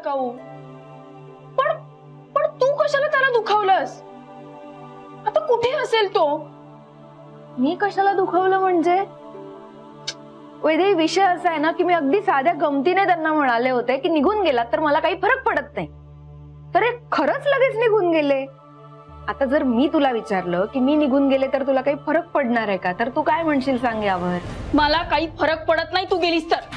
काऊ. पण पण तू कशाला त्याला दुखावलंस? आता कुठे असेल तो? मी कशाला दुखावलं म्हणजे? वैदेही विषय असा आहे ना की मी अगदी साध्या गमतीने त्यांना म्हणाले होते की निघून गेलात तर मला काही फरक पडत नाही, तर हे खरंच लगेच निघून गेले. आता जर मी तुला विचारलं की मी निघून गेले तर तुला काही फरक पडणार आहे का, तर तू काय म्हणशील सांग यावर? मला काही फरक पडत नाही तू गेलीस तर.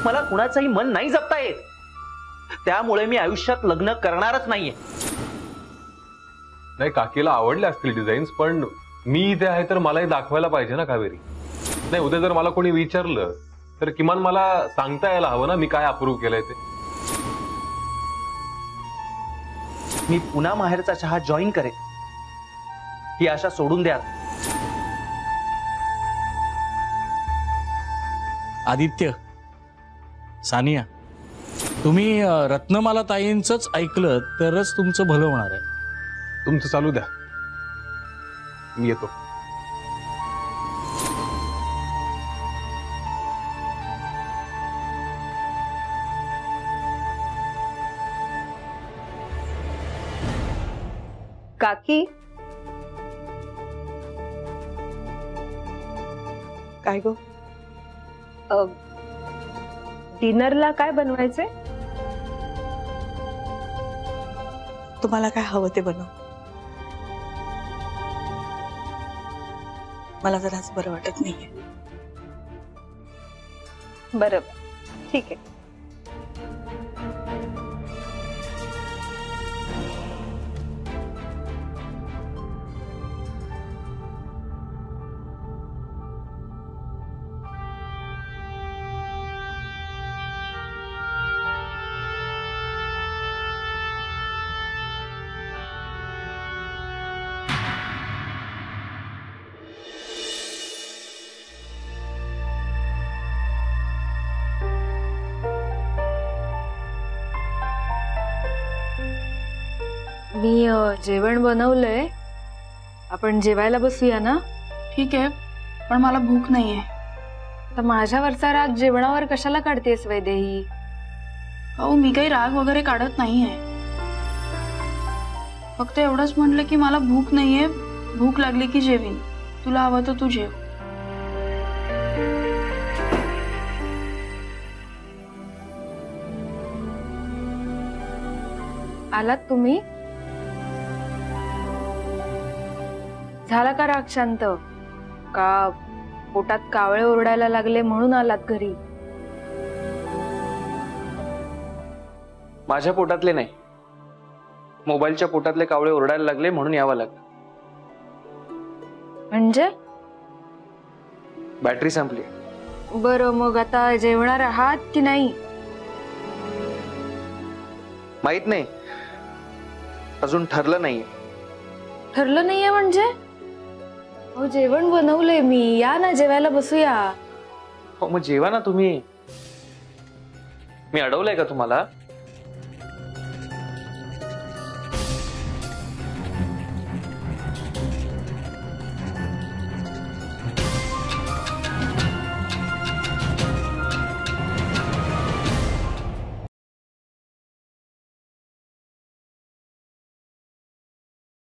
मला कुणाचंही मन नाही जपता येत, त्यामुळे मी आयुष्यात लग्न करणारच नाहीये. नाही, काकीला आवडले असतील डिझाईन्स, पण मी इथे आहे तर मलाही दाखवायला पाहिजे ना कावेरी. नाही, उद्या जर मला कोणी विचारलं तर किमान मला सांगता यायला हवं ना मी काय अप्रूव्ह केलंय ते. मी पुन्हा माहेरचा चहा जॉईन करेन ही आशा सोडून द्या. आदित्य, सानिया, तुम्ही रत्नमाला ताईंचंच ऐकलं तरच तुमचं भलं होणार आहे. तुमचं चालू द्या, मी येतो. काकी, काय गो? डिनरला काय बनवायचंय? तुम्हाला काय हवं ते बनव. मला जरा आज बरं वाटत नाहीये. बरोबर, ठीक आहे. मी जेवण बनवलंय, आपण जेवायला बसूया ना? ठीक आहे, पण मला भूक नाहीये. तर माझ्यावरचा राग जेवणावर कशाला काढतेस वैदेही? अहो, मी काही राग वगैरे काढत नाहीये. फक्त एवढंच म्हटलं की मला भूक नाहीये, भूक लागली की जेवीन. तुला हवं तर तू जेव. आलात तुम्ही? झाला का राग शांत? का पोटात कावळे ओरडायला लागले म्हणून आलात घरी? माझ्या पोटातले नाही, मोबाईलच्या पोटातले कावळे ओरडायला लागले म्हणून यावं लागलं. म्हणजे? बॅटरी संपली. बरं, मग आता जेवणार आहात की नाही? माहित नाही, अजून ठरलं नाहीये. ठरलं नाहीये म्हणजे? हो, जेवण बनवलंय मी, या ना जेवायला बसूया. हो, मग जेवा ना तुम्ही. मी अडवलंय का तुम्हाला?